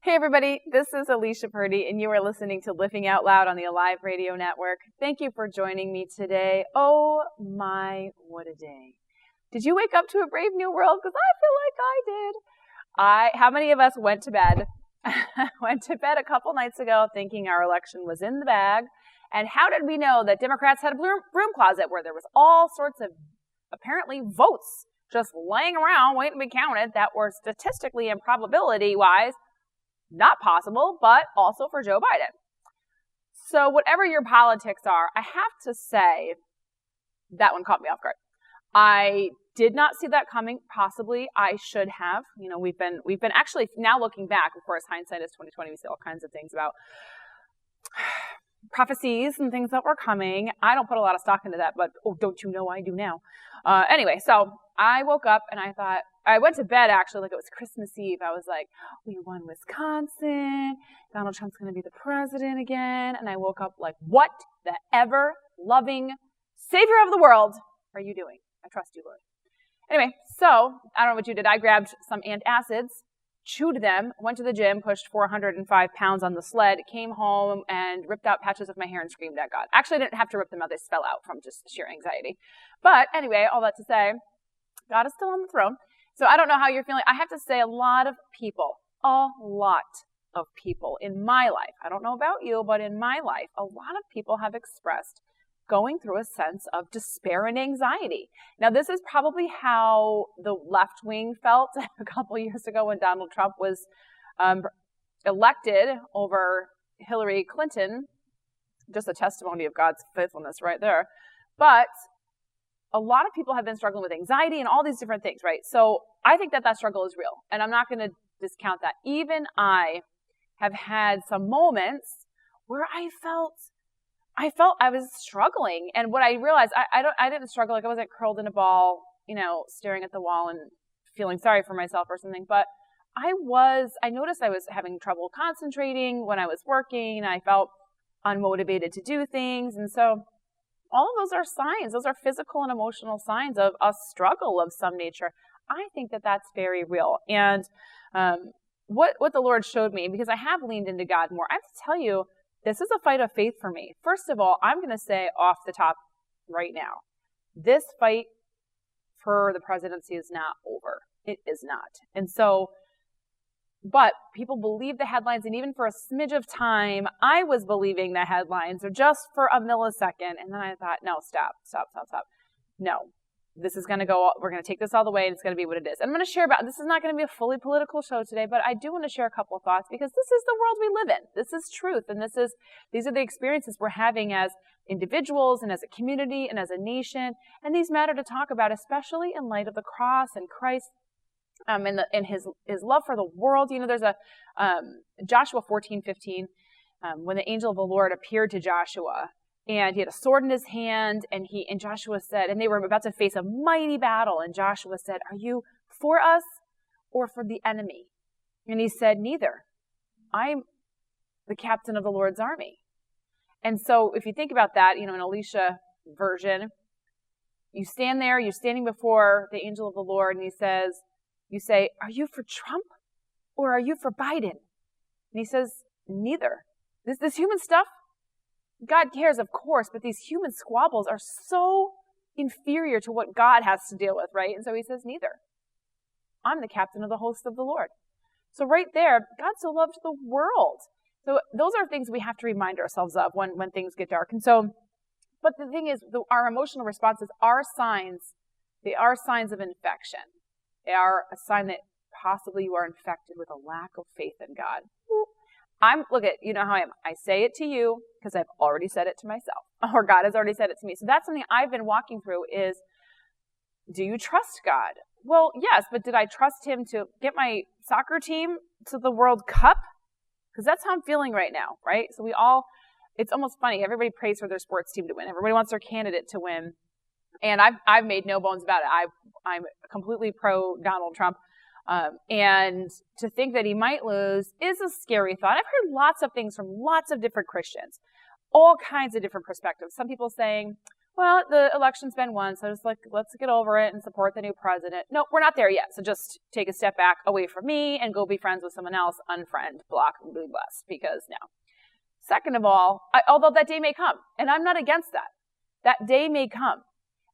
Hey everybody, this is Alicia Purdy, and you are listening to Living Out Loud on the Alive Radio Network. Thank you for joining me today. Oh my, what a day. Did you wake up to a brave new world? Because I feel like I did. How many of us went to bed? Went to bed a couple nights ago thinking our election was in the bag. And how did we know that Democrats had a broom closet where there was all sorts of apparently votes just laying around waiting to be counted that were statistically and probability-wise not possible, but also for Joe Biden. So whatever your politics are, I have to say that one caught me off guard. I did not see that coming. Possibly I should have. You know, we've been actually now looking back. Of course, hindsight is 2020. We see all kinds of things about prophecies and things that were coming. I don't put a lot of stock into that, but don't you know I do now. Anyway, so I woke up and I thought, I went to bed actually like it was Christmas Eve. I was like, we won Wisconsin. Donald Trump's going to be the president again. And I woke up like, what the ever-loving Savior of the world are you doing? I trust you, Lord. Anyway, so I don't know what you did. I grabbed some antacids, chewed them, went to the gym, pushed 405 pounds on the sled, came home and ripped out patches of my hair and screamed at God. Actually, I didn't have to rip them out. They just fell out from just sheer anxiety. But anyway, all that to say, God is still on the throne. So I don't know how you're feeling. I have to say a lot of people in my life, I don't know about you, but in my life, a lot of people have expressed going through a sense of despair and anxiety. Now, this is probably how the left wing felt a couple years ago when Donald Trump was elected over Hillary Clinton. Just a testimony of God's faithfulness right there. But a lot of people have been struggling with anxiety and all these different things, right? So I think that struggle is real, and I'm not going to discount that. Even I have had some moments where I felt I was struggling, and what I realized, I didn't struggle, like I wasn't curled in a ball, staring at the wall and feeling sorry for myself or something, but I noticed I was having trouble concentrating when I was working, and I felt unmotivated to do things, and so all of those are signs. Those are physical and emotional signs of a struggle of some nature. I think that that's very real. And what the Lord showed me, because I have leaned into God more, I have to tell you, this is a fight of faith for me. First of all, I'm going to say off the top right now, this fight for the presidency is not over. It is not. And so, but people believe the headlines, and even for a smidge of time, I was believing the headlines, or just for a millisecond, and then I thought, no, stop. No, this is going to go, we're going to take this all the way, and it's going to be what it is. And I'm going to share this is not going to be a fully political show today, but I do want to share a couple of thoughts, because this is the world we live in. This is truth, and these are the experiences we're having as individuals, and as a community, and as a nation, and these matter to talk about, especially in light of the cross and Christ. And his love for the world. There's a Joshua 14:15, when the angel of the Lord appeared to Joshua, and he had a sword in his hand, and Joshua said, and they were about to face a mighty battle, and Joshua said, "Are you for us or for the enemy?" And he said, "Neither. I'm the captain of the Lord's army." And so if you think about that, in Alicia version, you stand there, you're standing before the angel of the Lord, and you say, "Are you for Trump or are you for Biden?" And he says, "Neither." This human stuff, God cares, of course, but these human squabbles are so inferior to what God has to deal with, right? And so he says, "Neither. I'm the captain of the host of the Lord." So right there, God so loved the world. So those are things we have to remind ourselves of when things get dark. And so, but the thing is, our emotional responses are signs. They are signs of infection. They are a sign that possibly you are infected with a lack of faith in God. You know how I am. I say it to you because I've already said it to myself, or God has already said it to me. So that's something I've been walking through is, do you trust God? Well, yes, but did I trust him to get my soccer team to the World Cup? Because that's how I'm feeling right now, right? So it's almost funny. Everybody prays for their sports team to win. Everybody wants their candidate to win. And I've made no bones about it. I'm completely pro Donald Trump. And to think that he might lose is a scary thought. I've heard lots of things from lots of different Christians, all kinds of different perspectives. Some people saying, well, the election's been won, so just let's get over it and support the new president. No, we're not there yet. So just take a step back away from me and go be friends with someone else, unfriend, block, and be blessed, because no. Second of all, although that day may come, and I'm not against that day may come,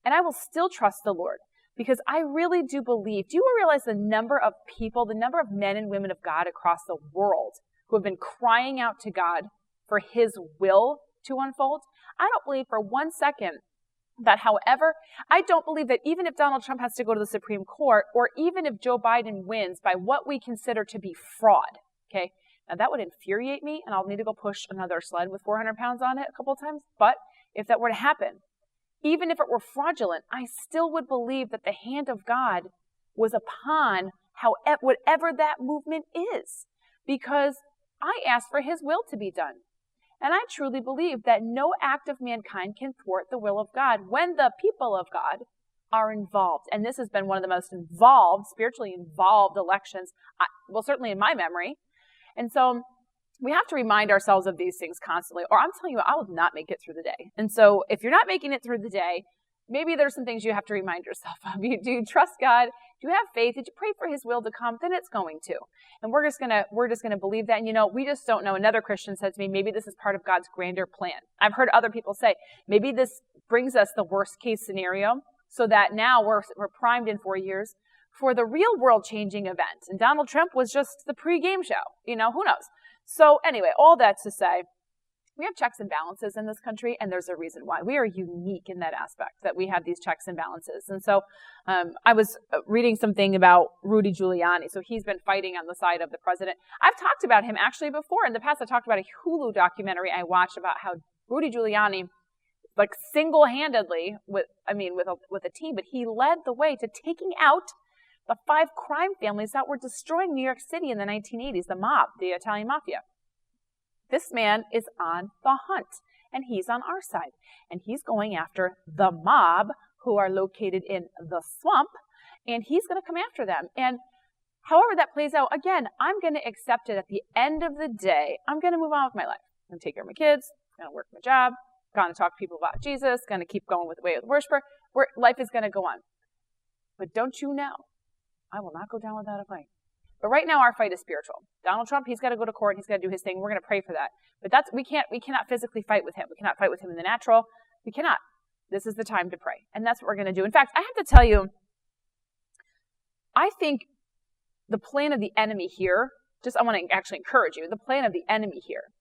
and I will still trust the Lord, because I really do believe, do you realize the number of people, the number of men and women of God across the world who have been crying out to God for his will to unfold? I don't believe for 1 second that, however, I don't believe that even if Donald Trump has to go to the Supreme Court, or even if Joe Biden wins by what we consider to be fraud, okay? Now that would infuriate me, and I'll need to go push another sled with 400 pounds on it a couple of times. But if that were to happen, even if it were fraudulent, I still would believe that the hand of God was upon whatever that movement is, because I asked for his will to be done. And I truly believe that no act of mankind can thwart the will of God when the people of God are involved. And this has been one of the most spiritually involved elections, well, certainly in my memory. And so we have to remind ourselves of these things constantly, or I'm telling you, I will not make it through the day. And so if you're not making it through the day, maybe there's some things you have to remind yourself of. Do you trust God? Do you have faith? Did you pray for his will to come? Then it's going to. And we're just gonna believe that. And we just don't know. Another Christian said to me, maybe this is part of God's grander plan. I've heard other people say, maybe this brings us the worst case scenario, so that now we're primed in 4 years for the real world changing event. And Donald Trump was just the pre-game show. Who knows? So anyway, all that to say, we have checks and balances in this country, and there's a reason why. We are unique in that aspect, that we have these checks and balances. And so I was reading something about Rudy Giuliani. So he's been fighting on the side of the president. I've talked about him actually before. In the past, I talked about a Hulu documentary I watched about how Rudy Giuliani, single-handedly, with a team, but he led the way to taking out the 5 crime families that were destroying New York City in the 1980s, the mob, the Italian mafia. This man is on the hunt, and he's on our side. And he's going after the mob who are located in the swamp, and he's going to come after them. And however that plays out, again, I'm going to accept it. At the end of the day, I'm going to move on with my life. I'm going to take care of my kids, going to work my job, going to talk to people about Jesus, going to keep going with the way of the worshiper. Life is going to go on. But don't you know, I will not go down without a fight. But right now, our fight is spiritual. Donald Trump, he's got to go to court. He's got to do his thing. We're going to pray for that. But we cannot physically fight with him. We cannot fight with him in the natural. We cannot. This is the time to pray. And that's what we're going to do. In fact, I have to tell you, I think the plan of the enemy here, I want to actually encourage you, the plan of the enemy here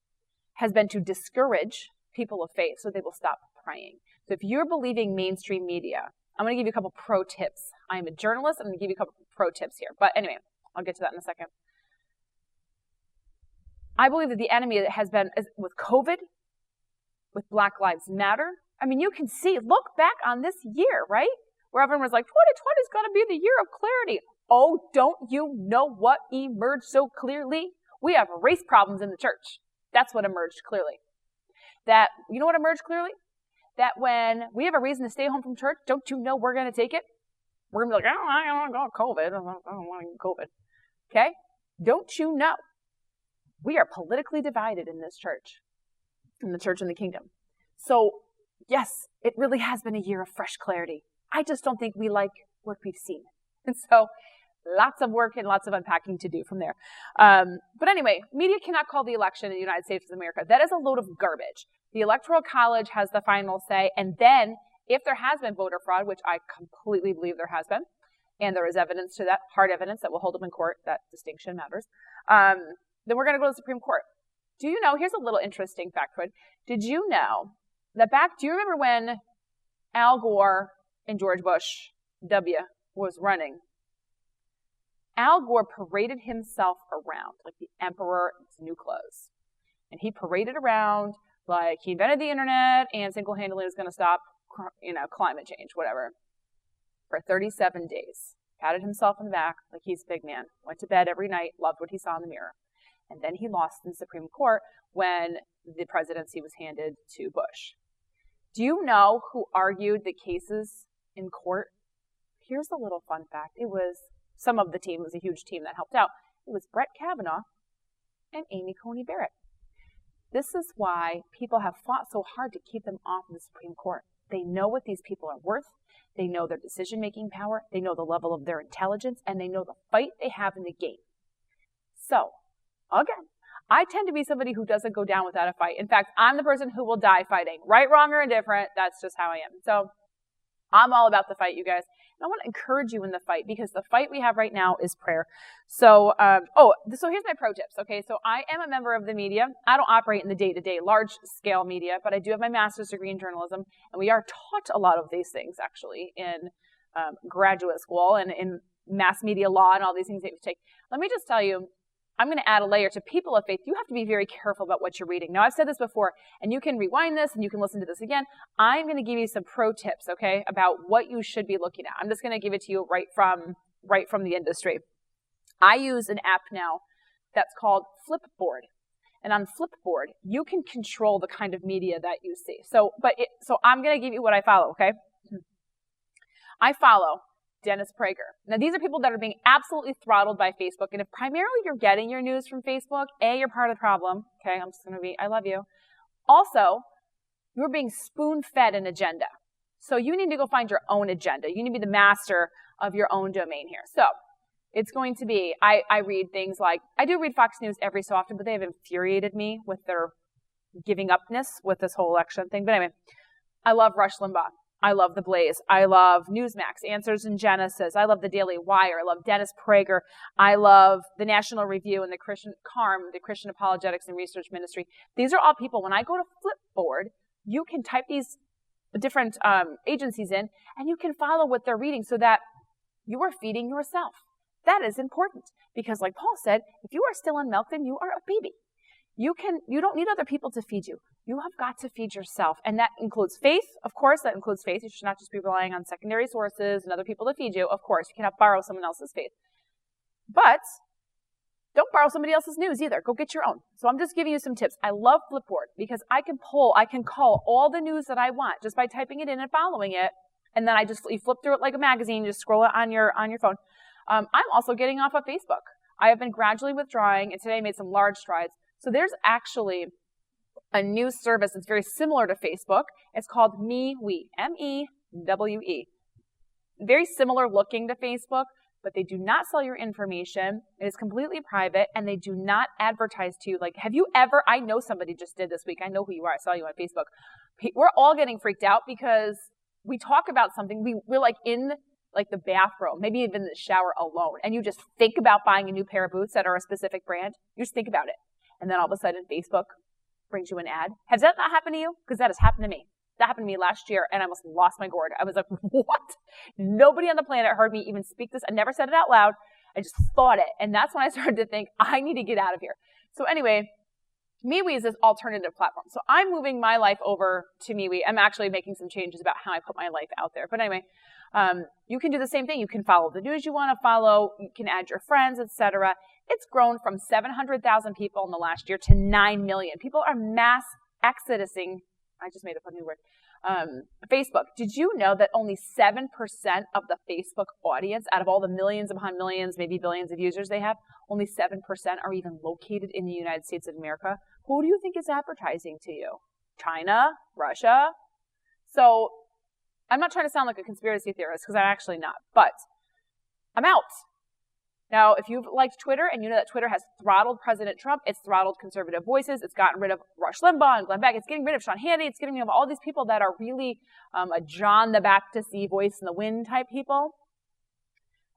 has been to discourage people of faith so they will stop praying. So if you're believing mainstream media, I'm going to give you a couple pro tips. I am a journalist. I'm going to give you a couple pro tips here. But anyway, I'll get to that in a second. I believe that the enemy has been, with COVID, with Black Lives Matter. I mean, you can see, look back on this year, right? Where everyone was like, 2020 is going to be the year of clarity. Oh, don't you know what emerged so clearly? We have race problems in the church. That's what emerged clearly. You know what emerged clearly? That when we have a reason to stay home from church, don't you know we're going to take it? We're going to be like, I don't want to go COVID. I don't want to get COVID. Okay? Don't you know? We are politically divided in this church, in the church and the kingdom. So, yes, it really has been a year of fresh clarity. I just don't think we like what we've seen. And so, lots of work and lots of unpacking to do from there. But anyway, media cannot call the election in the United States of America. That is a load of garbage. The Electoral College has the final say, and then if there has been voter fraud, which I completely believe there has been, and there is evidence to that, hard evidence that will hold them in court, that distinction matters, then we're going to go to the Supreme Court. Do you know, here's a little interesting factoid. Did you know that do you remember when Al Gore and George Bush W. was running? Al Gore paraded himself around like the emperor in his new clothes. And he paraded around like he invented the internet and single-handedly was going to stop, climate change, whatever, for 37 days. Patted himself on the back like he's a big man. Went to bed every night, loved what he saw in the mirror. And then he lost in the Supreme Court when the presidency was handed to Bush. Do you know who argued the cases in court? Here's a little fun fact. It was some of the team. It was a huge team that helped out. It was Brett Kavanaugh and Amy Coney Barrett. This is why people have fought so hard to keep them off of the Supreme Court. They know what these people are worth. They know their decision-making power. They know the level of their intelligence, and they know the fight they have in the game. So, again, I tend to be somebody who doesn't go down without a fight. In fact, I'm the person who will die fighting. Right, wrong, or indifferent. That's just how I am. So, I'm all about the fight, you guys. And I want to encourage you in the fight, because the fight we have right now is prayer. So, so here's my pro tips, okay? So I am a member of the media. I don't operate in the day-to-day large-scale media, but I do have my master's degree in journalism, and we are taught a lot of these things, actually, in graduate school and in mass media law and all these things that you take. Let me just tell you, I'm going to add a layer to people of faith. You have to be very careful about what you're reading. Now, I've said this before, and you can rewind this and you can listen to this again. I'm going to give you some pro tips, okay, about what you should be looking at. I'm just going to give it to you right from the industry. I use an app now that's called Flipboard. And on Flipboard, you can control the kind of media that you see. So I'm going to give you what I follow, okay? I follow Dennis Prager. Now, these are people that are being absolutely throttled by Facebook. And if primarily you're getting your news from Facebook, you're part of the problem. Okay, I'm just going to I love you. Also, you're being spoon-fed an agenda. So you need to go find your own agenda. You need to be the master of your own domain here. So it's going to be, I read things like, I do read Fox News every so often, but they have infuriated me with their giving upness with this whole election thing. But anyway, I love Rush Limbaugh. I love The Blaze. I love Newsmax, Answers in Genesis. I love The Daily Wire. I love Dennis Prager. I love the National Review and the Christian Apologetics and Research Ministry. These are all people, when I go to Flipboard, you can type these different agencies in, and you can follow what they're reading so that you are feeding yourself. That is important, because like Paul said, if you are still on milk, then you are a baby. You don't need other people to feed you. You have got to feed yourself. And that includes faith. Of course, that includes faith. You should not just be relying on secondary sources and other people to feed you. Of course, you cannot borrow someone else's faith. But don't borrow somebody else's news either. Go get your own. So I'm just giving you some tips. I love Flipboard because I can call all the news that I want just by typing it in and following it. And then you flip through it like a magazine, you just scroll it on your phone. I'm also getting off of Facebook. I have been gradually withdrawing, and today I made some large strides. So there's actually a new service that's very similar to Facebook. It's called MeWe, M-E-W-E. Very similar looking to Facebook, but they do not sell your information. It is completely private, and they do not advertise to you. Like, I know somebody just did this week. I know who you are. I saw you on Facebook. We're all getting freaked out because we talk about something. We're like in the bathroom, maybe even the shower alone, and you just think about buying a new pair of boots that are a specific brand. You just think about it. And then all of a sudden, Facebook brings you an ad. Has that not happened to you? Because that has happened to me. That happened to me last year, and I almost lost my gourd. I was like, what? Nobody on the planet heard me even speak this. I never said it out loud. I just thought it. And that's when I started to think, I need to get out of here. So anyway, MeWe is this alternative platform. So I'm moving my life over to MeWe. I'm actually making some changes about how I put my life out there. But anyway, you can do the same thing. You can follow the news you want to follow. You can add your friends, etc. It's grown from 700,000 people in the last year to 9 million. People are mass exodusing. I just made up a new word. Facebook. Did you know that only 7% of the Facebook audience, out of all the millions upon millions, maybe billions of users they have, only 7% are even located in the United States of America? Who do you think is advertising to you? China? Russia? So I'm not trying to sound like a conspiracy theorist because I'm actually not, but I'm out. Now, if you've liked Twitter and you know that Twitter has throttled President Trump, it's throttled conservative voices, it's gotten rid of Rush Limbaugh and Glenn Beck, it's getting rid of Sean Hannity, it's getting rid of all these people that are really a John the Baptist-y voice in the wind type people.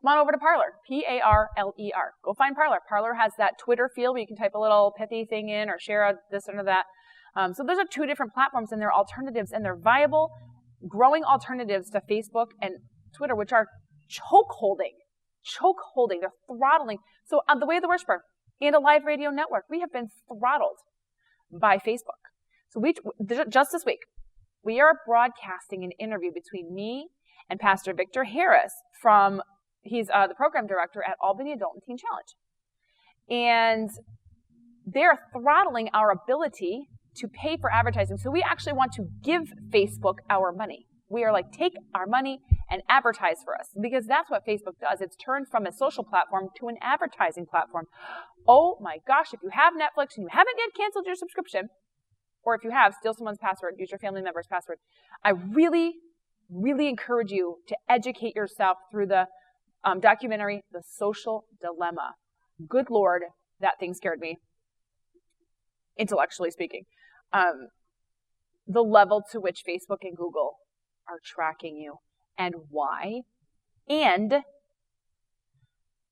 Come on over to Parler, P-A-R-L-E-R. Go find Parler. Parler has that Twitter field where you can type a little pithy thing in or share this or that. So those are two different platforms, and they're alternatives, and they're viable, growing alternatives to Facebook and Twitter, which are chokeholding, they're throttling. So on the Way of the Worshiper and a live radio network, we have been throttled by Facebook. So just this week, we are broadcasting an interview between me and Pastor Victor Harris he's the program director at Albany Adult and Teen Challenge. And they're throttling our ability to pay for advertising. So we actually want to give Facebook our money. We are like, take our money and advertise for us, because that's what Facebook does. It's turned from a social platform to an advertising platform. Oh my gosh, if you have Netflix and you haven't yet canceled your subscription, or if you have, steal someone's password, use your family member's password. I really, really encourage you to educate yourself through the documentary, The Social Dilemma. Good Lord, that thing scared me, intellectually speaking. The level to which Facebook and Google are tracking you and why, and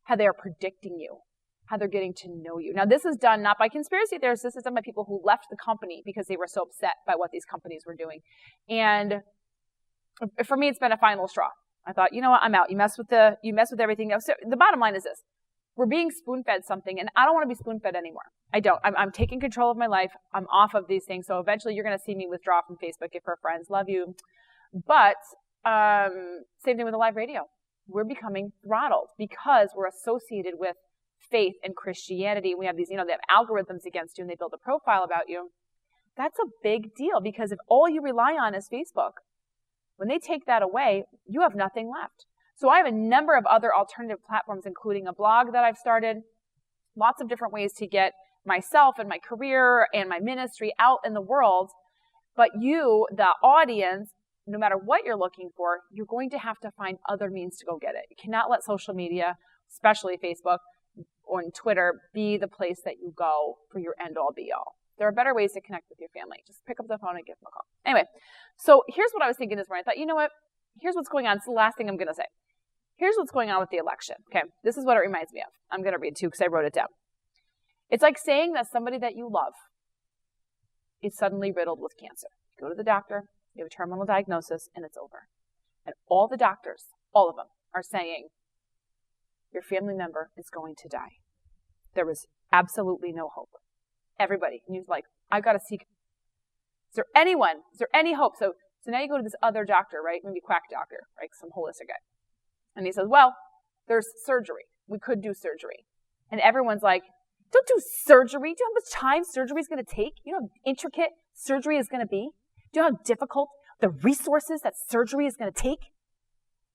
how they are predicting you, how they're getting to know you. Now, this is done not by conspiracy theorists. This is done by people who left the company because they were so upset by what these companies were doing. And for me, it's been a final straw. I thought, you know what, I'm out. You mess with everything else. So the bottom line is this. We're being spoon-fed something, and I don't want to be spoon-fed anymore. I don't. I'm taking control of my life. I'm off of these things. So eventually you're going to see me withdraw from Facebook if we're friends. Love you. But same thing with the live radio. We're becoming throttled because we're associated with faith and Christianity. We have these, they have algorithms against you, and they build a profile about you. That's a big deal, because if all you rely on is Facebook, when they take that away, you have nothing left. So I have a number of other alternative platforms, including a blog that I've started, lots of different ways to get myself and my career and my ministry out in the world. But you, the audience, no matter what you're looking for, you're going to have to find other means to go get it. You cannot let social media, especially Facebook or Twitter, be the place that you go for your end-all be-all. There are better ways to connect with your family. Just pick up the phone and give them a call. Anyway, so here's what I was thinking this morning. I thought, you know what? Here's what's going on. It's the last thing I'm going to say. Here's what's going on with the election. Okay, this is what it reminds me of. I'm going to read too because I wrote it down. It's like saying that somebody that you love is suddenly riddled with cancer. You go to the doctor, you have a terminal diagnosis, and it's over. And all the doctors, all of them, are saying, your family member is going to die. There was absolutely no hope. Everybody. And you're like, I've got to seek. Is there any hope? So now you go to this other doctor, right? Maybe quack doctor, right? Some holistic guy. And he says, well, there's surgery. We could do surgery. And everyone's like, don't do surgery. Do you know how much time surgery is going to take? You know how intricate surgery is going to be? Do you know how difficult the resources that surgery is going to take?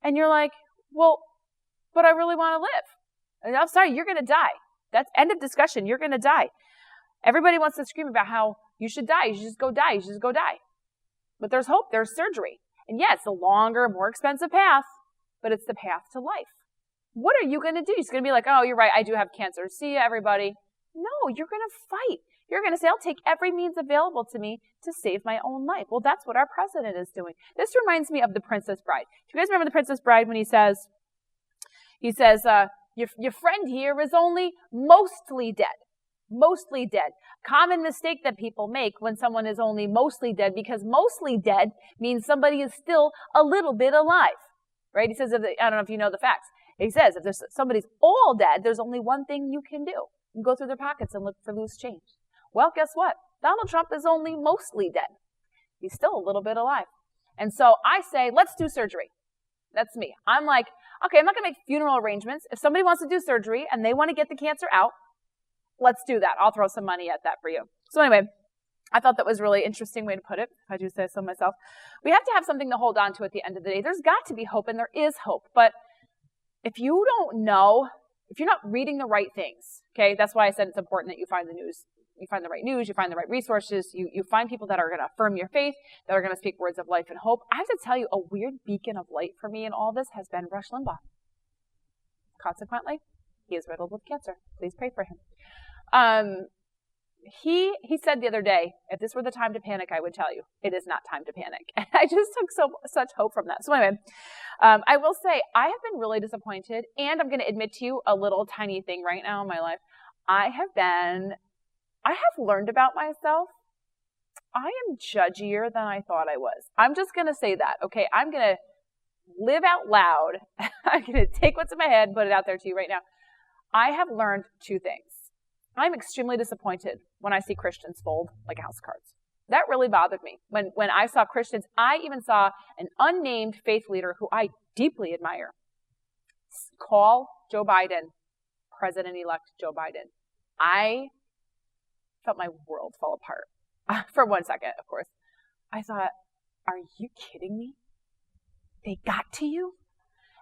And you're like, well, but I really want to live. And I'm sorry, you're going to die. That's end of discussion. You're going to die. Everybody wants to scream about how you should die. You should just go die. You should just go die. But there's hope. There's surgery. And yeah, it's a longer, more expensive path, but it's the path to life. What are you going to do? You're just going to be like, oh, you're right. I do have cancer. See you, everybody. No, you're going to fight. You're going to say, I'll take every means available to me to save my own life. Well, that's what our president is doing. This reminds me of The Princess Bride. Do you guys remember The Princess Bride when he says, your friend here is only mostly dead. Mostly dead. Common mistake that people make when someone is only mostly dead, because mostly dead means somebody is still a little bit alive. Right? He says, I don't know if you know the facts. He says, if somebody's all dead, there's only one thing you can do. You can go through their pockets and look for loose change. Well, guess what? Donald Trump is only mostly dead. He's still a little bit alive. And so I say, let's do surgery. That's me. I'm like, okay, I'm not going to make funeral arrangements. If somebody wants to do surgery and they want to get the cancer out, let's do that. I'll throw some money at that for you. So anyway, I thought that was a really interesting way to put it, if I do say so myself. We have to have something to hold on to at the end of the day. There's got to be hope, and there is hope. But if you don't know, if you're not reading the right things, okay, that's why I said it's important that you find the news. You find the right news, you find the right resources, you find people that are going to affirm your faith, that are going to speak words of life and hope. I have to tell you, a weird beacon of light for me in all this has been Rush Limbaugh. Consequently, he is riddled with cancer. Please pray for him. He said the other day, if this were the time to panic, I would tell you, it is not time to panic. And I just took such hope from that. So anyway, I will say I have been really disappointed, and I'm going to admit to you a little tiny thing right now in my life. I have learned about myself. I am judgier than I thought I was. I'm just going to say that, okay? I'm going to live out loud. I'm going to take what's in my head and put it out there to you right now. I have learned two things. I'm extremely disappointed when I see Christians fold like house cards. That really bothered me. When I saw Christians, I even saw an unnamed faith leader who I deeply admire call Joe Biden, President-elect Joe Biden. I felt my world fall apart. For 1 second, of course. I thought, are you kidding me? They got to you?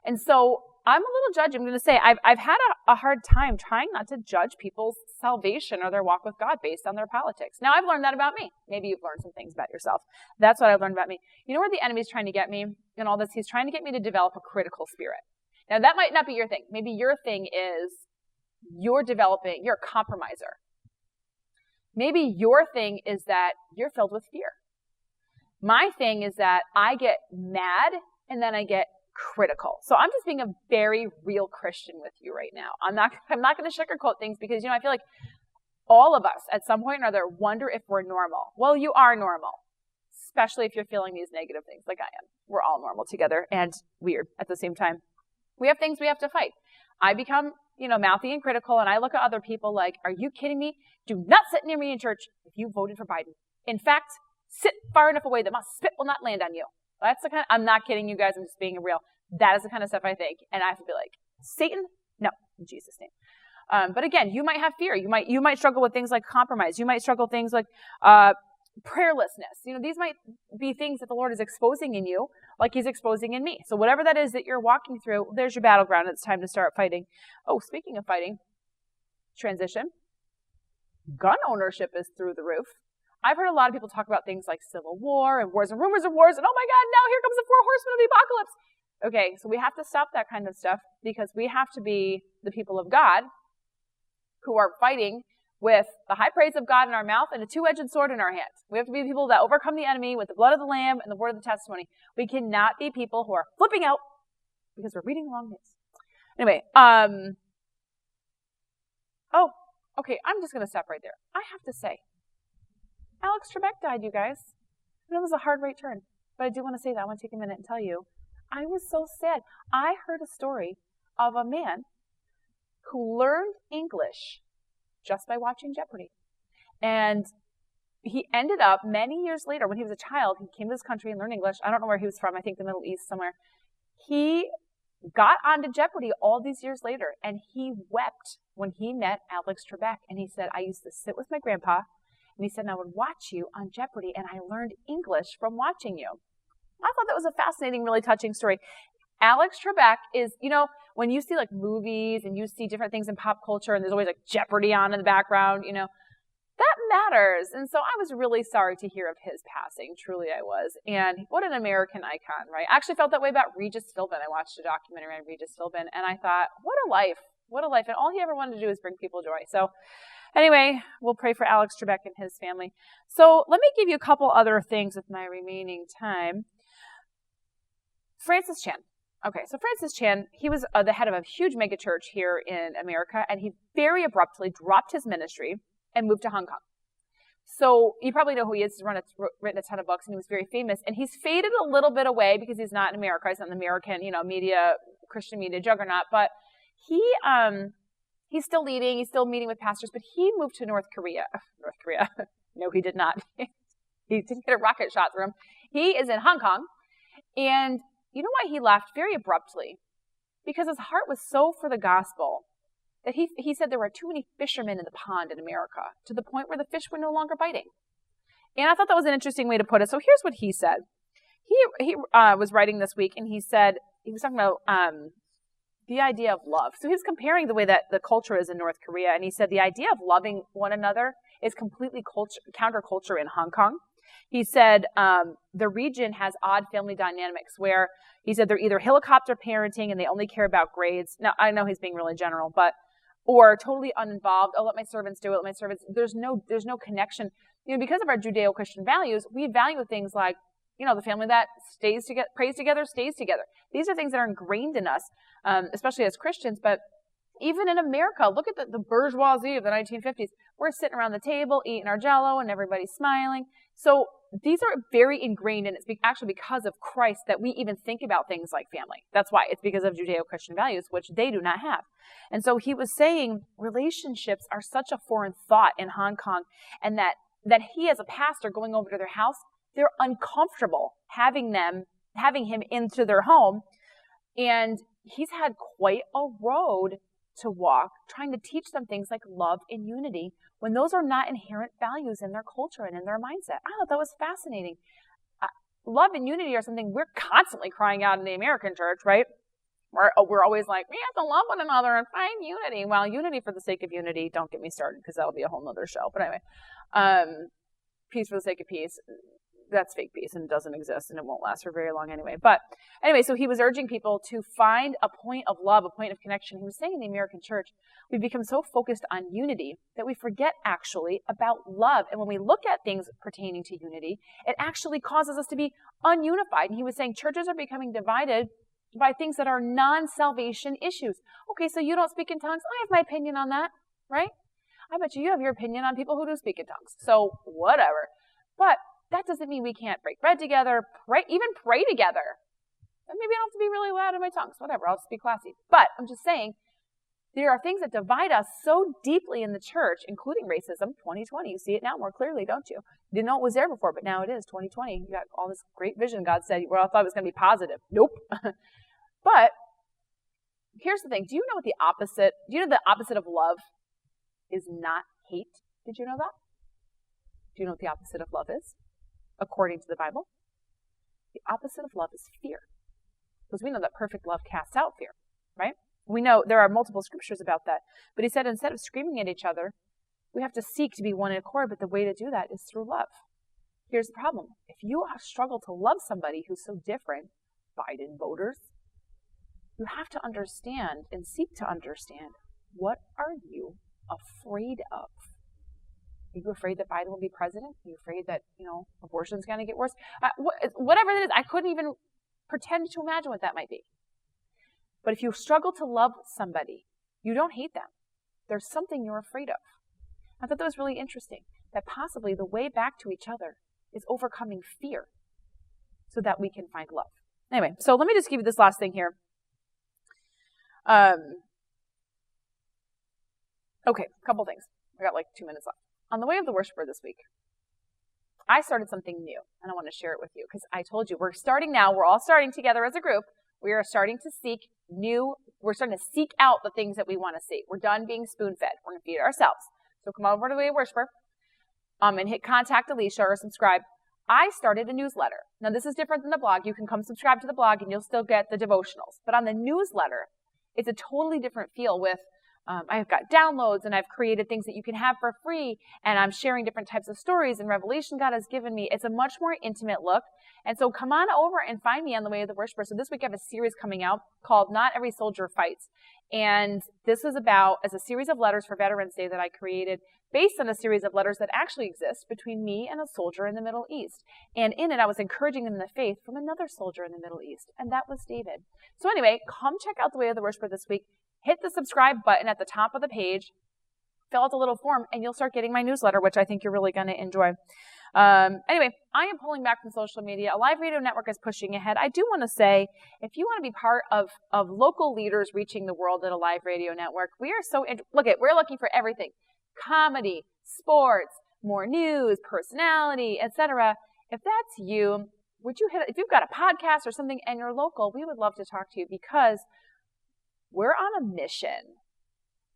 And so I'm a little judgy. I'm going to say I've had a hard time trying not to judge people's salvation or their walk with God based on their politics. Now, I've learned that about me. Maybe you've learned some things about yourself. That's what I've learned about me. You know where the enemy's trying to get me in all this? He's trying to get me to develop a critical spirit. Now, that might not be your thing. Maybe your thing is you're a compromiser. Maybe your thing is that you're filled with fear. My thing is that I get mad and then I get critical. So I'm just being a very real Christian with you right now. I'm not going to sugarcoat things because, I feel like all of us at some point or other wonder if we're normal. Well, you are normal, especially if you're feeling these negative things like I am. We're all normal together and weird at the same time. We have things we have to fight. I become, mouthy and critical, and I look at other people like, are you kidding me? Do not sit near me in church if you voted for Biden. In fact, sit far enough away that my spit will not land on you. That's the kind I'm not kidding you guys, I'm just being real. That is the kind of stuff I think. And I have to be like, Satan? No, in Jesus' name. But again, you might have fear. You might struggle with things like compromise. You might struggle with things like prayerlessness. These might be things that the Lord is exposing in you, like he's exposing in me. So whatever that is that you're walking through, there's your battleground. It's time to start fighting. Oh, speaking of fighting, transition. Gun ownership is through the roof. I've heard a lot of people talk about things like civil war and wars and rumors of wars, and oh my God, now here comes the 4 horsemen of the apocalypse. Okay, so we have to stop that kind of stuff because we have to be the people of God who are fighting with the high praise of God in our mouth and a 2-edged sword in our hands. We have to be the people that overcome the enemy with the blood of the Lamb and the word of the testimony. We cannot be people who are flipping out because we're reading the wrong news. Anyway, okay, I'm just going to stop right there. I have to say, Alex Trebek died, you guys. And it was a hard right turn. But I do want to say that. I want to take a minute and tell you, I was so sad. I heard a story of a man who learned English just by watching Jeopardy. And he ended up many years later, when he was a child, he came to this country and learned English. I don't know where he was from. I think the Middle East somewhere. He got onto Jeopardy all these years later, and he wept when he met Alex Trebek. And he said, I used to sit with my grandpa, and he said, and I would watch you on Jeopardy, and I learned English from watching you. I thought that was a fascinating, really touching story. Alex Trebek is, when you see like movies and you see different things in pop culture and there's always like Jeopardy on in the background, that matters. And so I was really sorry to hear of his passing. Truly I was. And what an American icon, right? I actually felt that way about Regis Philbin. I watched a documentary on Regis Philbin and I thought, what a life. What a life. And all he ever wanted to do is bring people joy. So anyway, we'll pray for Alex Trebek and his family. So let me give you a couple other things with my remaining time. Francis Chan. Okay, so Francis Chan, he was the head of a huge megachurch here in America, and he very abruptly dropped his ministry and moved to Hong Kong. So you probably know who he is. He's written a ton of books, and he was very famous. And he's faded a little bit away because he's not in America. He's not an American, media, Christian media juggernaut. But he's still leading. He's still meeting with pastors. But he moved to North Korea. North Korea. No, he did not. He didn't get a rocket shot through him. He is in Hong Kong. And you know why he left very abruptly? Because his heart was so for the gospel that he said there were too many fishermen in the pond in America to the point where the fish were no longer biting. And I thought that was an interesting way to put it. So here's what he said. He was writing this week and he said, he was talking about the idea of love. So he was comparing the way that the culture is in North Korea. And he said the idea of loving one another is completely counterculture in Hong Kong. He said the region has odd family dynamics where he said they're either helicopter parenting and they only care about grades. Now, I know he's being really general, or totally uninvolved. Oh, let my servants do it. Let my servants. There's no connection. Because of our Judeo-Christian values, we value things like, the family that stays together, prays together, stays together. These are things that are ingrained in us, especially as Christians. But even in America, look at the bourgeoisie of the 1950s. We're sitting around the table, eating our Jell-O, and everybody's smiling. So these are very ingrained, and it's actually because of Christ that we even think about things like family. That's why. It's because of Judeo-Christian values, which they do not have. And so he was saying relationships are such a foreign thought in Hong Kong, and that he as a pastor going over to their house, they're uncomfortable having him into their home. And he's had quite a road to walk, trying to teach them things like love and unity when those are not inherent values in their culture and in their mindset. I thought that was fascinating. Love and unity are something we're constantly crying out in the American church, right? We're always like, we have to love one another and find unity. Well, unity for the sake of unity, don't get me started, because that'll be a whole nother show. But anyway, peace for the sake of peace, that's fake peace and it doesn't exist and it won't last for very long anyway. But anyway, so he was urging people to find a point of love, a point of connection. He was saying in the American church, we've become so focused on unity that we forget actually about love. And when we look at things pertaining to unity, it actually causes us to be ununified. And he was saying churches are becoming divided by things that are non-salvation issues. Okay, so you don't speak in tongues? I have my opinion on that, right? I bet you have your opinion on people who do speak in tongues. So whatever. But that doesn't mean we can't break bread together, even pray together. And maybe I don't have to be really loud in my tongues, whatever, I'll just be classy. But I'm just saying, there are things that divide us so deeply in the church, including racism, 2020. You see it now more clearly, don't you? You didn't know it was there before, but now it is, 2020. You got all this great vision God said, well, I thought it was going to be positive. Nope. But here's the thing. Do you know the opposite of love is not hate? Did you know that? Do you know what the opposite of love is? According to the Bible, the opposite of love is fear. Because we know that perfect love casts out fear, right? We know there are multiple scriptures about that. But he said instead of screaming at each other, we have to seek to be one in accord, but the way to do that is through love. Here's the problem. If you struggle to love somebody who's so different, Biden voters, you have to understand and seek to understand, what are you afraid of? Are you afraid that Biden will be president? Are you afraid that, abortion's going to get worse? Whatever it is, I couldn't even pretend to imagine what that might be. But if you struggle to love somebody, you don't hate them. There's something you're afraid of. I thought that was really interesting, that possibly the way back to each other is overcoming fear so that we can find love. Anyway, so let me just give you this last thing here. Okay, a couple things. I got like 2 minutes left. On the way of the worshiper this week, I started something new, and I want to share it with you because I told you we're starting now. We're all starting together as a group. We are starting to we're starting to seek out the things that we want to see. We're done being spoon-fed. We're going to feed ourselves. So come over to the way of worshiper and hit contact Alicia or subscribe. I started a newsletter. Now, this is different than the blog. You can come subscribe to the blog and you'll still get the devotionals. But on the newsletter, it's a totally different feel with I've got downloads and I've created things that you can have for free, and I'm sharing different types of stories and revelation God has given me. It's a much more intimate look. And so come on over and find me on the Way of the Worshiper. So this week I have a series coming out called Not Every Soldier Fights. And this is as a series of letters for Veterans Day that I created based on a series of letters that actually exist between me and a soldier in the Middle East. And in it, I was encouraging them in the faith from another soldier in the Middle East. And that was David. So anyway, come check out the Way of the Worshiper this week. Hit the subscribe button at the top of the page, fill out the little form, and you'll start getting my newsletter, which I think you're really going to enjoy. Anyway, I am pulling back from social media. A live radio network is pushing ahead. I do want to say, if you want to be part of local leaders reaching the world at a live radio network, we're looking for everything. Comedy, sports, more news, personality, etc. If that's you, if you've got a podcast or something and you're local, we would love to talk to you because we're on a mission.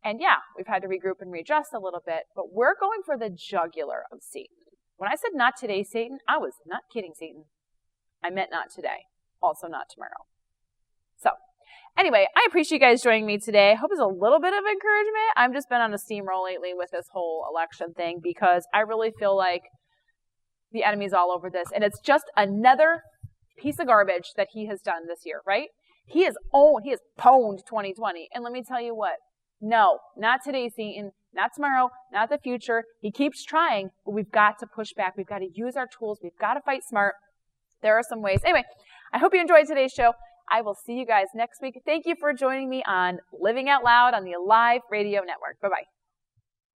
And yeah, we've had to regroup and readjust a little bit, but we're going for the jugular of Satan. When I said not today, Satan, I was not kidding, Satan. I meant not today, also not tomorrow. So anyway, I appreciate you guys joining me today. I hope it's a little bit of encouragement. I've just been on a steamroll lately with this whole election thing because I really feel like the enemy's all over this. And it's just another piece of garbage that he has done this year, right? He has pwned 2020. And let me tell you what, no, not today, Satan, not tomorrow, not the future. He keeps trying, but we've got to push back. We've got to use our tools. We've got to fight smart. There are some ways. Anyway, I hope you enjoyed today's show. I will see you guys next week. Thank you for joining me on Living Out Loud on the Alive Radio Network. Bye-bye.